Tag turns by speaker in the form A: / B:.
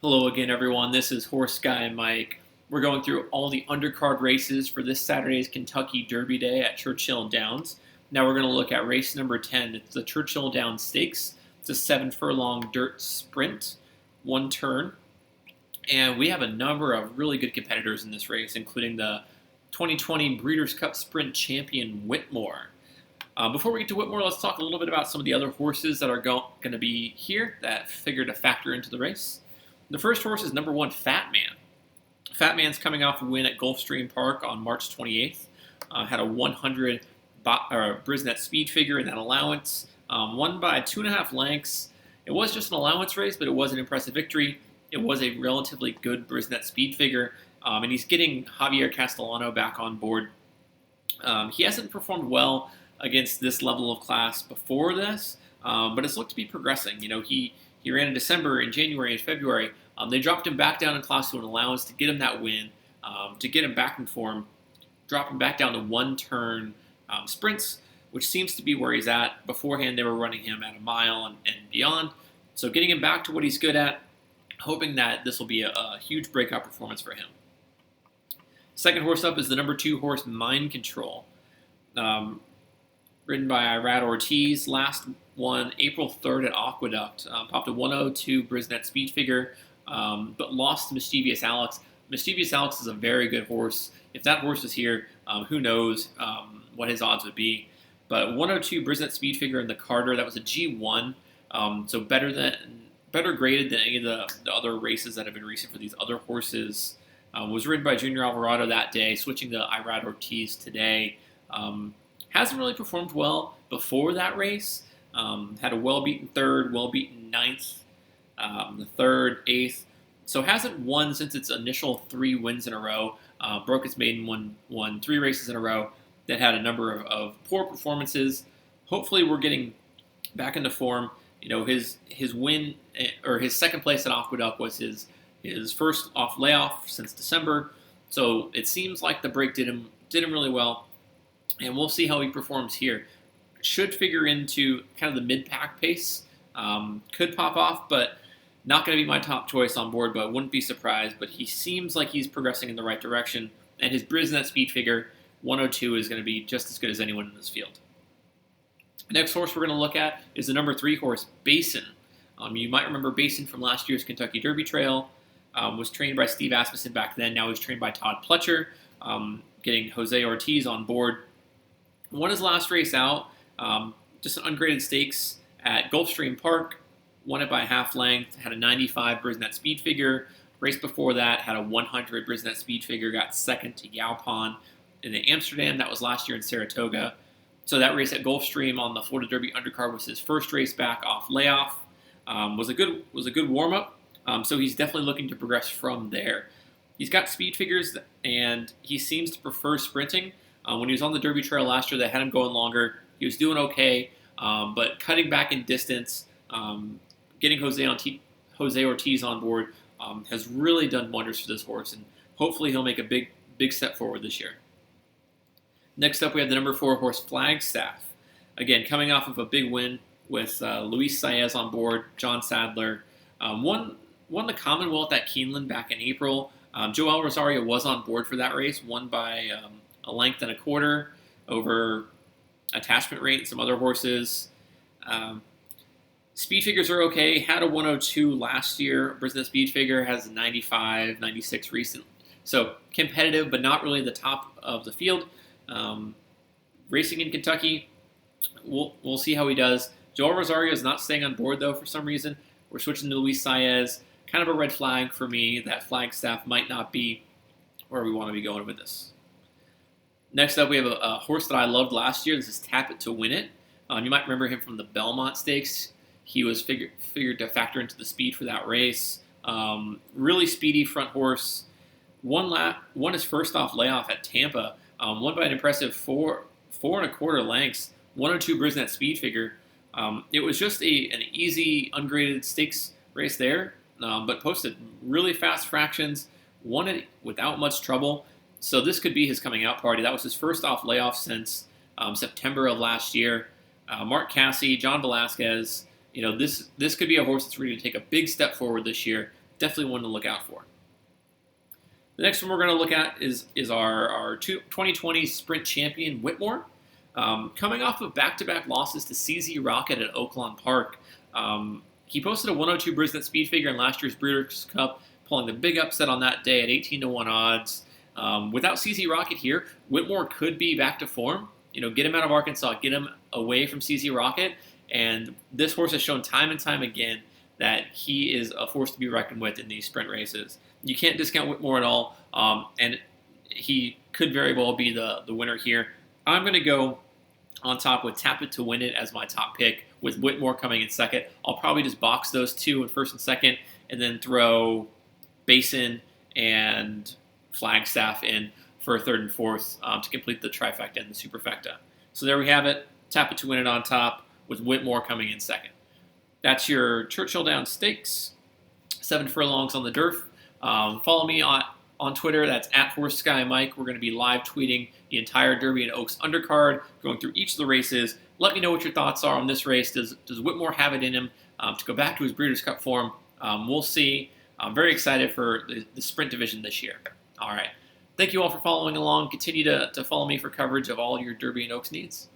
A: Hello again, everyone. This is Horse Guy Mike. We're going through all the undercard races for this Saturday's Kentucky Derby Day at Churchill Downs. Now we're going to look at race number 10. It's the Churchill Downs Stakes. It's a 7-furlong dirt sprint, one turn. And we have a number of really good competitors in this race, including the 2020 Breeders' Cup Sprint champion Whitmore. Before we get to Whitmore, let's talk a little bit about some of the other horses that are going to be here that figure to factor into the race. The first horse is number 1, Fat Man. Fat Man's coming off a win at Gulfstream Park on March 28th. Had a 100 Brisnet speed figure in that allowance. Won by 2.5 lengths. It was just an allowance race, but it was an impressive victory. It was a relatively good Brisnet speed figure, and he's getting Javier Castellano back on board. He hasn't performed well against this level of class before this, but it's looked to be progressing. He ran in December, in January, and February. They dropped him back down in class to an allowance to get him that win, to get him back in form, drop him back down to one-turn sprints, which seems to be where he's at. Beforehand, they were running him at a mile and beyond. So getting him back to what he's good at, hoping that this will be a huge breakout performance for him. Second horse up is the number 2 horse, Mind Control. Ridden by Irad Ortiz, last won April 3rd at Aqueduct. Popped a 102 Brisnet speed figure, but lost to Mischievous Alex. Mischievous Alex is a very good horse. If that horse is here, who knows what his odds would be. But 102 Brisnet speed figure in the Carter, that was a G1, so better graded than any of the other races that have been recent for these other horses. Was ridden by Junior Alvarado that day, switching to Irad Ortiz today. Hasn't really performed well before that race. Had a well-beaten 3rd, well-beaten 9th, the 3rd, 8th. So hasn't won since its initial 3 wins in a row. Broke its maiden, won 3 races in a row. That had a number of poor performances. Hopefully we're getting back into form. His win, or his second place at Aqueduct was his first off layoff since December. So it seems like the break did him really well. And we'll see how he performs here. Should figure into kind of the mid-pack pace. Could pop off, but not going to be my top choice on board, but wouldn't be surprised. But he seems like he's progressing in the right direction. And his Brisnet speed figure, 102, is going to be just as good as anyone in this field. The next horse we're going to look at is the number 3 horse, Basin. You might remember Basin from last year's Kentucky Derby Trail. Was trained by Steve Asmussen back then. Now he's trained by Todd Pletcher, getting Jose Ortiz on board. Won his last race out, just an ungraded stakes at Gulfstream Park. Won it by half length, had a 95 Brisnet speed figure. Race before that had a 100 Brisnet speed figure, got second to Yaupon in the Amsterdam. That was last year in Saratoga. So that race at Gulfstream on the Florida Derby Undercard was his first race back off layoff. Was a good warm-up, so he's definitely looking to progress from there. He's got speed figures, and he seems to prefer sprinting. When he was on the Derby Trail last year, they had him going longer. He was doing okay, but cutting back in distance, getting Jose Ortiz on board has really done wonders for this horse, and hopefully he'll make a big step forward this year. Next up, we have the number 4 horse, Flagstaff. Again, coming off of a big win with Luis Saez on board, John Sadler. Won the Commonwealth at Keeneland back in April. Joel Rosario was on board for that race, won by a length and a quarter over attachment rate and some other horses. Speed figures are okay. Had a 102 last year. Brisnet speed figure has a 95, 96 recent. So competitive, but not really the top of the field. Racing in Kentucky, we'll see how he does. Joel Rosario is not staying on board, though, for some reason. We're switching to Luis Saez. Kind of a red flag for me that Flagstaff might not be where we want to be going with this. Next up, we have a horse that I loved last year. This is Tapit to Win It. You might remember him from the Belmont Stakes. He was figured to factor into the speed for that race. Really speedy front horse. Won his first off layoff at Tampa. Won by an impressive 4.25 lengths. 102 Brisnet speed figure. It was just an easy ungraded stakes race there, but posted really fast fractions. Won it without much trouble. So this could be his coming out party. That was his first off layoff since September of last year. Mark Casse, John Velasquez. This could be a horse that's ready to take a big step forward this year. definitely one to look out for. The next one we're going to look at is our 2020 sprint champion, Whitmore. Coming off of back-to-back losses to CZ Rocket at Oaklawn Park. He posted a 102 Brisnet speed figure in last year's Breeders' Cup, pulling the big upset on that day at 18-1 odds. Without CZ Rocket here, Whitmore could be back to form. Get him out of Arkansas, get him away from CZ Rocket, and this horse has shown time and time again that he is a force to be reckoned with in these sprint races. You can't discount Whitmore at all, and he could very well be the winner here. I'm going to go on top with Tapit to win it as my top pick, with Whitmore coming in second. I'll probably just box those two in first and second, and then throw Basin and Flagstaff in for third and fourth to complete the trifecta and the superfecta. So there we have it. Tapit to win it on top, with Whitmore coming in second. That's your Churchill Downs Stakes. 7 furlongs on the Durf. Follow me on Twitter. That's @HorseSkyMike. We're going to be live tweeting the entire Derby and Oaks undercard, going through each of the races. Let me know what your thoughts are on this race. Does Whitmore have it in him to go back to his Breeders' Cup form? We'll see. I'm very excited for the sprint division this year. All right. Thank you all for following along. Continue to follow me for coverage of all your Derby and Oaks needs.